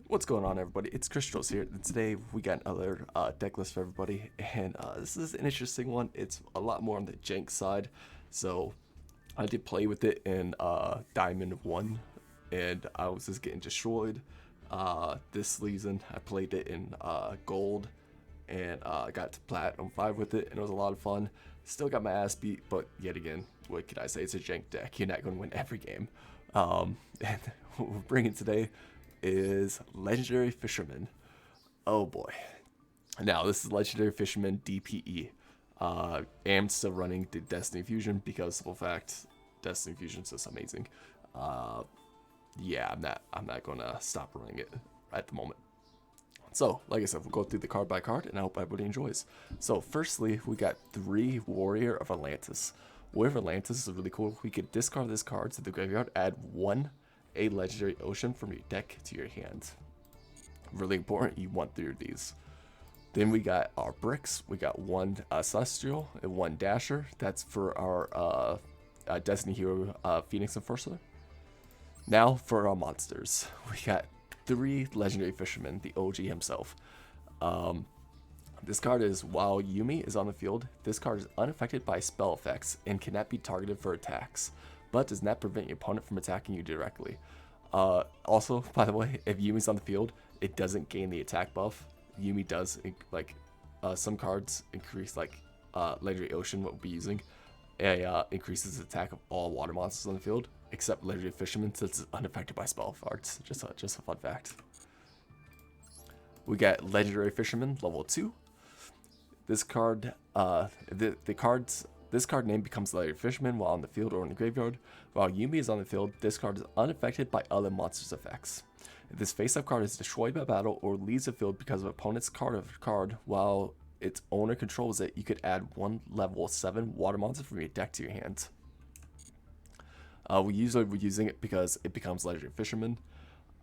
What's going on, everybody? It's Crystals here, and today we got another deck list for everybody, and this is an interesting one. It's a lot more on the Jank side, so I did play with it in Diamond 1, and I was just getting destroyed. This season, I played it in Gold, and I got to Platinum 5 with it, and it was a lot of fun. Still got my ass beat, but yet again, what can I say? It's a Jank deck. You're not going to win every game. And what we're bringing today is Legendary Fisherman. Oh boy. Now, this is Legendary Fisherman DPE. Am still running the Destiny Fusion because, well, fact, Destiny Fusion is just amazing. Yeah, I'm not gonna stop running it at the moment. So, like I said, we'll go through the card by card, and I hope everybody enjoys. So, firstly, we got 3 Warrior of Atlantis. Warrior of Atlantis is really cool. We could discard this card to the graveyard, add 1 a legendary ocean from your deck to your hand. Really important, you want 3 of these. Then we got our bricks. We got 1 Celestial and 1 Dasher. That's for our Destiny Hero Phoenix Enforcer. Now for our monsters. We got 3 Legendary Fishermen, the OG himself. This card is, while Yumi is on the field, this card is unaffected by spell effects and cannot be targeted for attacks, but does not prevent your opponent from attacking you directly. Also, by the way, if Yumi's on the field, it doesn't gain the attack buff. Yumi does, some cards increase, Legendary Ocean, what we'll be using, increases the attack of all water monsters on the field, except Legendary Fisherman, since it's unaffected by spell effects. Just a fun fact. We got Legendary Fisherman, level 2. This card, this card name becomes Legendary Fisherman while on the field or in the graveyard. While Yumi is on the field, this card is unaffected by other monsters' effects. If this face-up card is destroyed by battle or leaves the field because of opponent's card while its owner controls it, you could add 1 level 7 water monster from your deck to your hand. We're using it because it becomes Legendary Fisherman.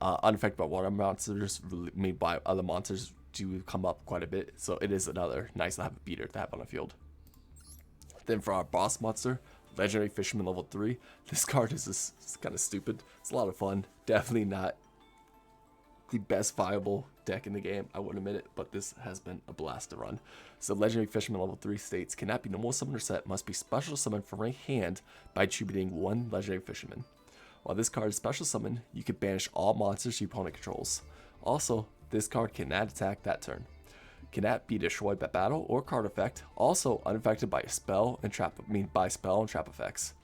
Unaffected by water monsters, made by other monsters, do come up quite a bit, so it is another nice to have a beater to have on the field. Then for our boss monster, Legendary Fisherman level 3, this card is just kind of stupid. It's a lot of fun. Definitely not the best viable deck in the game, I would admit it, but this has been a blast to run. So Legendary Fisherman level 3 states, cannot be normal summon or set, must be special summoned from your hand by attributing 1 Legendary Fisherman. While this card is special summon, you can banish all monsters your opponent controls. Also, this card cannot attack that turn. Cannot be destroyed by battle or card effect. Also unaffected by spell and trap effects.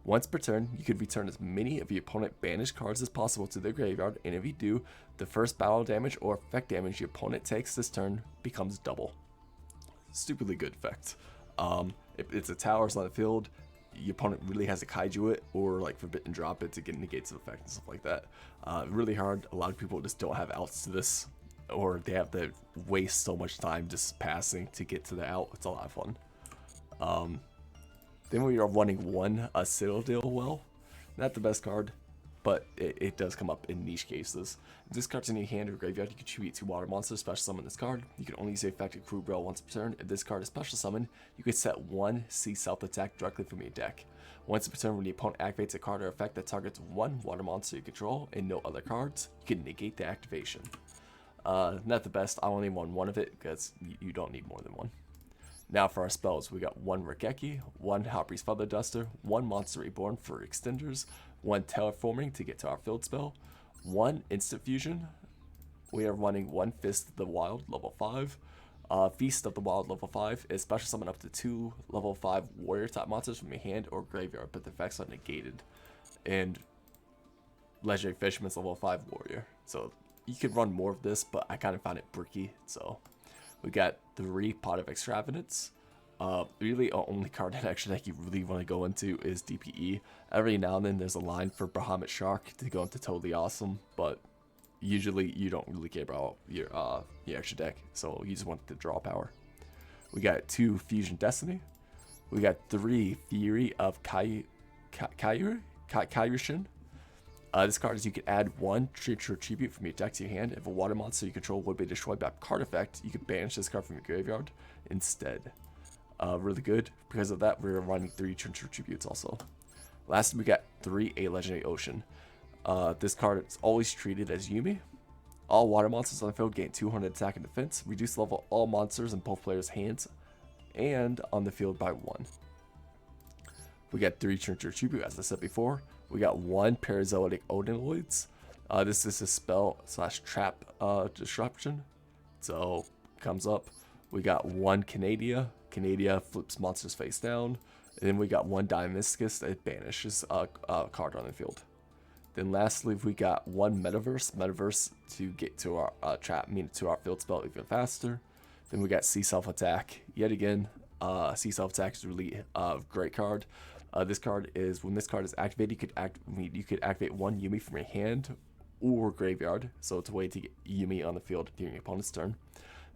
Once per turn, you could return as many of your opponent banished cards as possible to their graveyard, and if you do, the first battle damage or effect damage your opponent takes this turn becomes double. Stupidly good effect. If it's a towers on the field, your opponent really has to kaiju it or forbidden drop it to get negates of effect and stuff like that. Really hard. A lot of people just don't have outs to this, or they have to waste so much time just passing to get to the out. It's a lot of fun. Then we are running 1 Citadel Well. Not the best card, but it does come up in niche cases. If this card's in your hand or graveyard, you can contribute 2 water monsters, special summon this card. You can only use the effective crew rail once per turn. If this card is special summon, you can set 1 Sea South attack directly from your deck. Once per turn, when the opponent activates a card or effect that targets 1 water monster you control and no other cards, you can negate the activation. Not the best. I only won 1 of it because you don't need more than 1. Now for our spells, we got 1 Regeki, 1 Hoppri's Feather Duster, 1 Monster Reborn for extenders, 1 Terraforming to get to our field spell, 1 Instant Fusion. We are running 1 Fist of the Wild, level 5. Feast of the Wild, level 5 is special summon up to 2 level 5 warrior type monsters from your hand or graveyard, but the effects are negated. And Legendary Fisherman's level 5 warrior. So you could run more of this, but I kind of found it bricky, so. We got 3 Pot of Extravagance. Really, the only card that actually you really want to go into is DPE. Every now and then there's a line for Bahamut Shark to go into Totally Awesome, but usually you don't really care about your extra deck, so you just want the draw power. We got 2 Fusion Destiny. We got 3 Fury of Kairishin. This card is you can add 1 tribute from your deck to your hand. If a water monster you control would be destroyed by a card effect, you can banish this card from your graveyard instead. Really good. Because of that, we're running 3 tributes also. Last, we got 3 A Legendary Ocean. This card is always treated as Yumi. All water monsters on the field gain 200 attack and defense. Reduce level all monsters in both players' hands and on the field by 1. We got 3 Trincher Tribute, as I said before. We got 1 Parazoitic Odinoids. This is a spell / trap disruption. So, comes up. We got 1 Canadia. Canadia flips monsters face down. And then we got 1 Diamiscus that banishes a card on the field. Then lastly, we got 1 Metaverse. Metaverse to get to our to our field spell even faster. Then we got Sea Self Attack. Yet again, Sea Self Attack is really a great card. This card is, when this card is activated, you could activate 1 Yuumi from your hand or graveyard. So it's a way to get Yuumi on the field during your opponent's turn.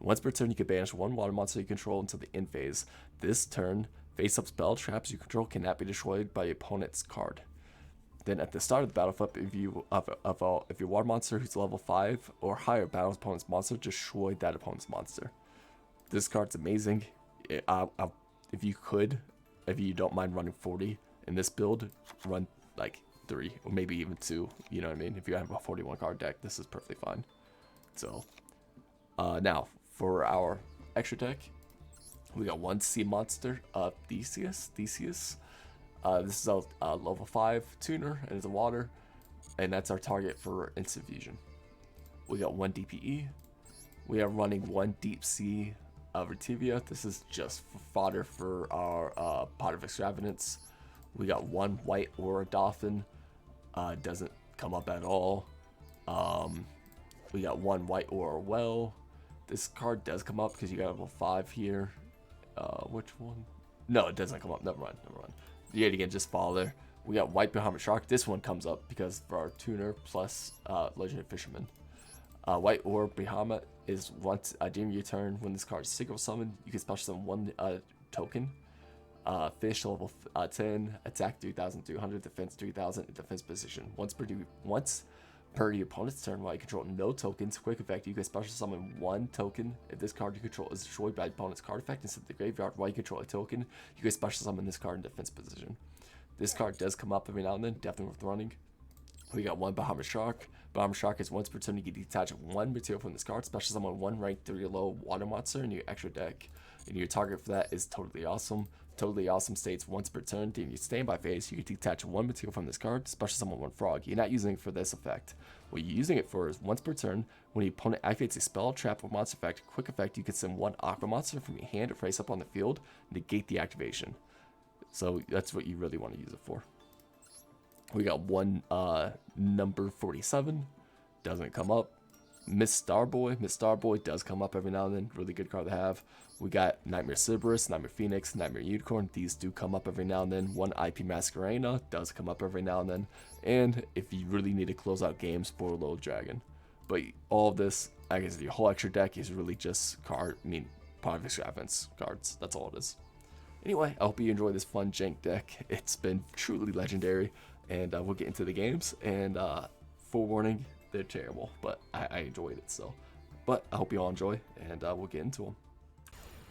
Once per turn, you can banish 1 water monster you control until the end phase. This turn, face-up spell traps you control cannot be destroyed by your opponent's card. Then at the start of the battle flip, if your water monster who's level 5 or higher battles opponent's monster, destroy that opponent's monster. This card's amazing. If you don't mind running 40 in this build, run like 3 or maybe even 2. You know what I mean? If you have a 41 card deck, this is perfectly fine. So now for our extra deck, we got 1 sea monster, Theseus. This is a level 5 tuner and it's a water, and that's our target for instant fusion. We got 1 DPE. We are running 1 deep sea Retivia. This is just fodder for our Pot of Extravagance. We got 1 white or a dolphin. Doesn't come up at all. We got 1 white or a well. This card does come up because you got level 5 here. Which one? No, it doesn't come up. Never mind. Yet again, just follow there. We got white Bahamut Shark. This one comes up because for our tuner plus Legendary Fisherman. White Orb Bahamut is once during your turn, when this card is single summoned, you can special summon 1 token. Fish level 10, attack 3,300, defense 3,000, defense position. Once per your opponent's turn, while you control no tokens, quick effect, you can special summon 1 token. If this card you control is destroyed by the opponent's card effect and sent to the graveyard while you control a token, you can special summon this card in defense position. This card does come up every now and then, definitely worth running. We got 1 Bahamut Shark. Bahamut Shark is once per turn you can detach 1 material from this card, special summon 1 rank 3 or low water monster in your extra deck. And your target for that is Totally Awesome. Totally Awesome states once per turn during your standby phase, you can detach 1 material from this card, special summon 1 frog. You're not using it for this effect. What you're using it for is once per turn, when your opponent activates a spell, trap, or monster effect, quick effect, you can send 1 aqua monster from your hand or face up on the field, negate the activation. So that's what you really want to use it for. We got 1 number 47, doesn't come up. Miss Starboy does come up every now and then, really good card to have. We got Nightmare Cerberus, Nightmare Phoenix, Nightmare Unicorn, these do come up every now and then. 1 IP Masquerena does come up every now and then. And if you really need to close out games, for Little Dragon. But all of this, I guess your whole extra deck is really just Pot of Extravagance cards, that's all it is. Anyway, I hope you enjoy this fun Jank deck. It's been truly legendary. And we'll get into the games, and forewarning, they're terrible, but I enjoyed it, so. But I hope you all enjoy, and we'll get into them.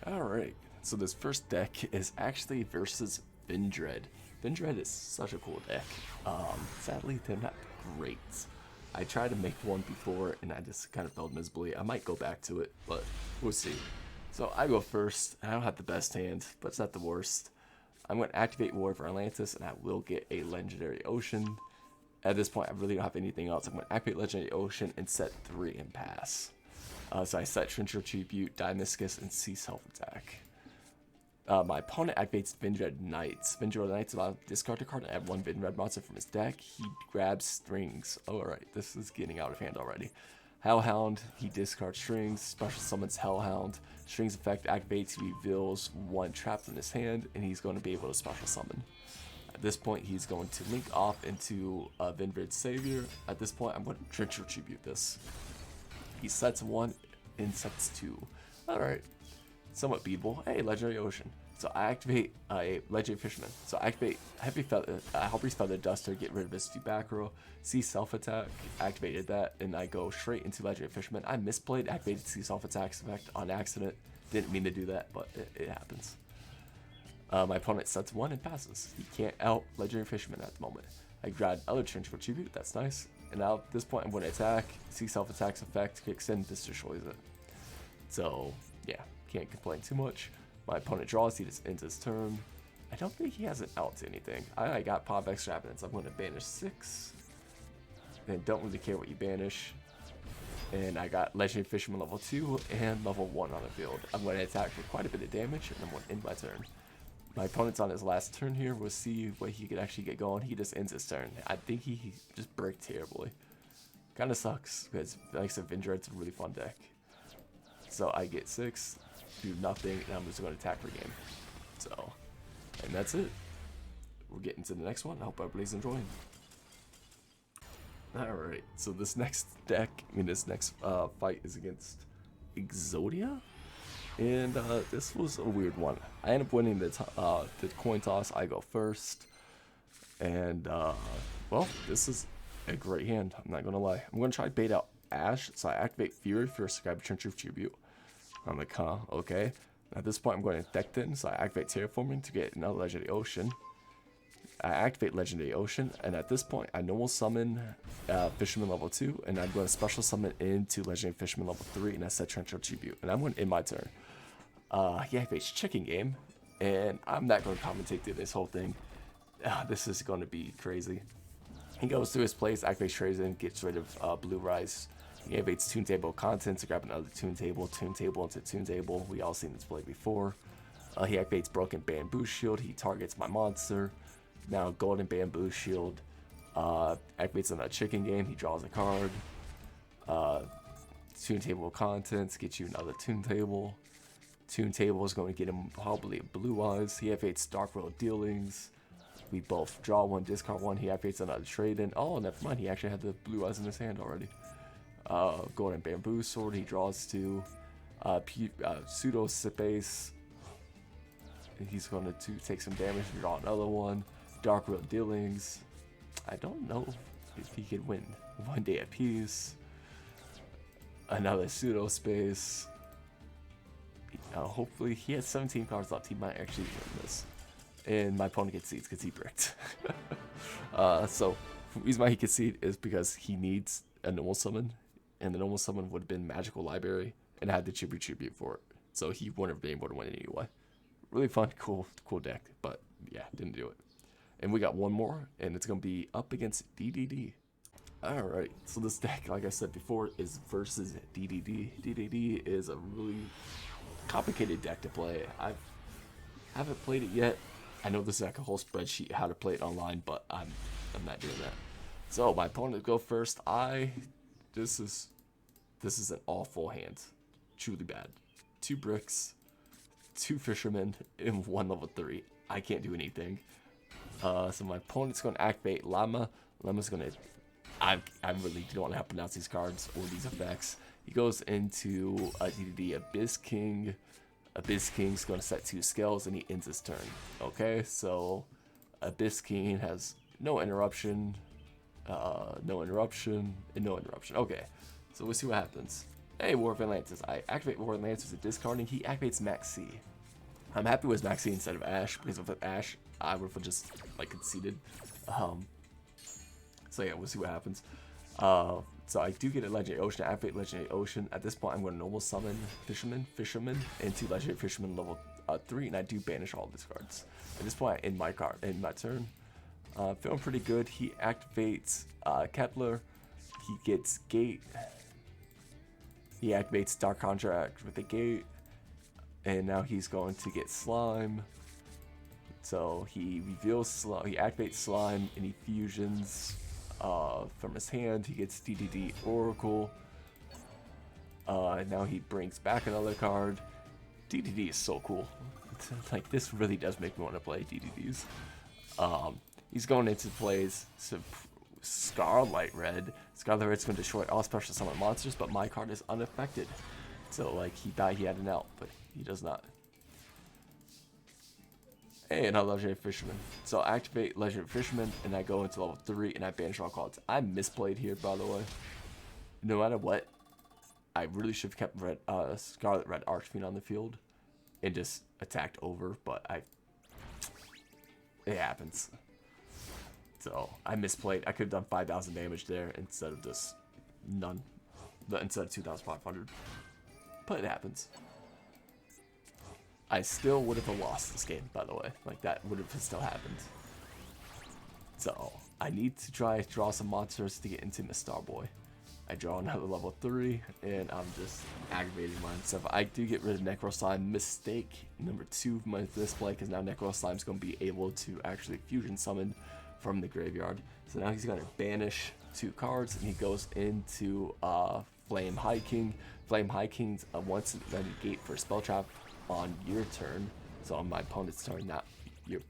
Alright, so this first deck is actually versus Vindred. Vindred is such a cool deck. Sadly, they're not great. I tried to make one before, and I just kind of failed miserably. I might go back to it, but we'll see. So I go first. I don't have the best hand, but it's not the worst. I'm going to activate War for Atlantis, and I will get a Legendary Ocean. At this point, I really don't have anything else. I'm going to activate Legendary Ocean and set 3 and pass. So I set Trincher Tribute, Diamiscus, and Sea Self Attack. My opponent activates Vindred Knights. Vindred Knights allows discard a card and add 1 Vindred monster from his deck. He grabs strings. Alright, this is getting out of hand already. Hellhound, he discards strings, special summons Hellhound. Strings effect activates, he reveals 1 trap from his hand, and he's going to be able to special summon. At this point, he's going to link off into Vindred Savior. At this point, I'm going to Trincher Tribute this. He sets 1 and sets 2. Alright, somewhat beatable. Hey, Legendary Ocean. So I activate a Legendary Fisherman. So I activate Harpy's Feather Duster, get rid of his 2 back row. Sea Self Attack, activated that, and I go straight into Legendary Fisherman. I misplayed, activated Sea Self Attack's effect on accident. Didn't mean to do that, but it happens. My opponent sets 1 and passes. He can't out Legendary Fisherman at the moment. I grab other Trincher Tribute, that's nice. And now at this point, I'm going to attack. See self-attack's effect kicks in, this destroys it. So, yeah, can't complain too much. My opponent draws, he just ends his turn. I don't think he has an out to anything. I got Pop Extravagance. I'm going to banish 6. And don't really care what you banish. And I got Legendary Fisherman level 2 and level 1 on the field. I'm going to attack for quite a bit of damage, and I'm going to end my turn. My opponent's on his last turn here. We'll see what he could actually get going. He just ends his turn. I think he just bricked terribly. Kind of sucks, because like I said, Vindred's a really fun deck. So I get 6, do nothing, and I'm just going to attack for game. So, and that's it. We're getting to the next one. I hope everybody's enjoying. Alright, so this next deck, this next fight is against Exodia. And this was a weird one. I ended up winning the coin toss. I go first. And, well, this is a great hand. I'm not going to lie. I'm going to try to bait out Ash. So I activate Fury for Skype Trench of Tribute. I'm like, huh, okay. At this point, I'm going to deck Thin. So I activate Terraforming to get another Legendary Ocean. I activate Legendary Ocean, and at this point, I normal summon Fisherman level 2, and I'm going to special summon into Legendary Fisherman level 3, and I set Trench of Tribute, and I'm going to end my turn. He activates Chicken Game, and I'm not going to commentate through this whole thing. This is going to be crazy. He goes through his place, activates Trazen, gets rid of Blue Rise. He activates Toon Table Contents to grab another Toon Table into Toon Table. We all seen this play before. He activates Broken Bamboo Shield. He targets my monster. Now Golden Bamboo Shield activates on that Chicken Game. He draws a card. Toon Table Contents gets you another Toon Table. Toon Table is going to get him probably a Blue Eyes. He activates Dark World Dealings. We both draw 1, discard 1. He activates another trade in. Oh, never mind. He actually had the Blue Eyes in his hand already. Golden Bamboo Sword. He draws 2. Pseudo Space. He's going to take some damage and draw another one. Dark World Dealings. I don't know if he could win. 1 Day of Peace. Another Pseudo Space. Hopefully, he has 17 cards left. He might actually win this. And my opponent concedes because he bricked. So, the reason why he conceded is because he needs a normal summon. And the normal summon would have been Magical Library and had the Tribute for it. So, he wouldn't have been able to win anyway. Really fun, cool deck. But, yeah, didn't do it. And we got one more, and it's going to be up against DDD. Alright, so this deck, like I said before, is versus DDD. DDD is a really complicated deck to play. I haven't played it yet. I know this is like a whole spreadsheet how to play it online, but I'm not doing that. So my opponent go first. This is an awful hand. Truly bad. 2 bricks, 2 fishermen, and 1 level 3. I can't do anything. So my opponent's going to activate Llama. Llama's going to... I really don't want to have to pronounce these cards or these effects. He goes into DDD Abyss King. Abyss King's going to set 2 skills, and he ends his turn. Okay, so Abyss King has no interruption, no interruption, and no interruption. Okay, so we'll see what happens. Hey, War of Atlantis. I activate War of Atlantis with discarding. He activates Maxi. I'm happy with Maxi instead of Ash, because with Ash, I would have just, like, conceded. So yeah, we'll see what happens. So I do get a Legendary Ocean. I activate Legendary Ocean. At this point, I'm going to normal summon Fisherman, into Legendary Fisherman level 3, and I do banish all these cards. At this point, I end my turn. Feeling pretty good. He activates Kepler. He gets Gate. He activates Dark Contract with the Gate. And now he's going to get Slime. So he reveals Slime. He activates Slime, and he fusions from his hand. He gets DDD Oracle. And now he brings back another card. DDD is so cool. Like, this really does make me want to play DDDs. He's going into plays Scarlet Red. Scarlet Red's going to destroy all special summon monsters, but my card is unaffected. So, like, he thought he had an out, but he does not. Hey, another Legendary Fisherman. So I activate Legendary Fisherman, and I go into level 3, and I banish all cards. I misplayed here, by the way. No matter what, I really should have kept Scarlet Red Archfiend on the field and just attacked over, but it happens. So I misplayed. I could have done 5,000 damage there instead of just none. Instead of 2,500. But it happens. I still would have lost this game, by the way. Like, that would have still happened. So I need to try to draw some monsters to get into Miss Starboy. I draw another level 3, and I'm just aggravating myself. I do get rid of Necro Slime. Mistake number 2 of my display, because now Necro Slime's going to be able to actually fusion summon from the graveyard. So now he's going to banish 2 cards, and he goes into Flame High King. Flame High King's once a negate for Spell Trap on your turn. So on my opponent's turn, not your,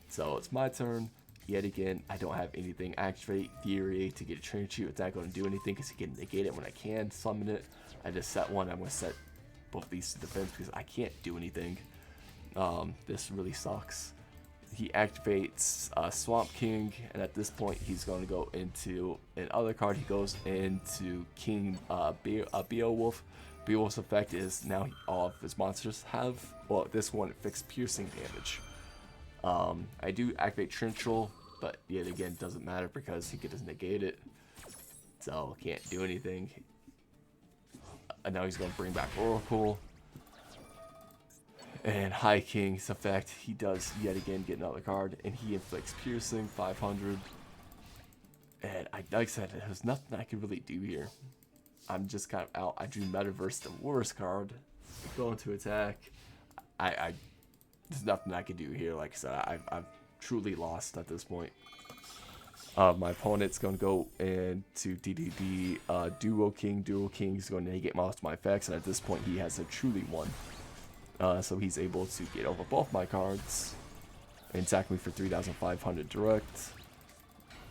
So it's my turn. Yet again, I don't have anything. Activate Fury to get a Train Shoot. It's not going to do anything because he can negate it when I can summon it. I just set one. I'm going to set both these to defense because I can't do anything. This really sucks. He activates Swamp King, and at this point, he's going to go into another card. He goes into King Beowulf. Beowulf's effect is now all of his monsters have, well, this one fixed piercing damage. I do activate Trinchel, but yet again, it doesn't matter because he can just negate it. So, can't do anything. And now he's going to bring back Oracle. And High King's effect, he does yet again get another card, and he inflicts piercing, 500. And like I said, there's nothing I can really do here. I'm just kind of out. I drew Metaverse, the worst card. Going to attack. There's nothing I can do here. Like I said, I've truly lost at this point. My opponent's going to go into DDD Duel King. Duel King is going to negate most of my effects, and at this point he has a truly won. So he's able to get over both my cards and attack me for 3,500 direct.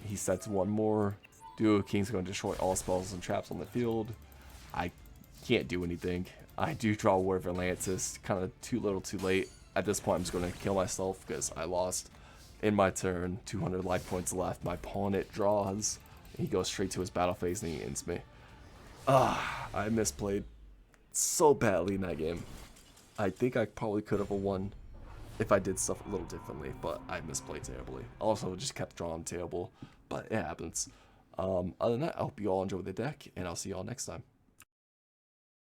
He sets one more. Duel King's going to destroy all spells and traps on the field. I can't do anything. I do draw War of Atlantis, kind of too little too late. At this point, I'm just going to kill myself because I lost in my turn. 200 life points left. My opponent draws. He goes straight to his battle phase and he ends me. I misplayed so badly in that game. I think I probably could have won if I did stuff a little differently, but I misplayed terribly. Also, just kept drawing terrible, but it happens. Other than that, I hope you all enjoy the deck, and I'll see you all next time.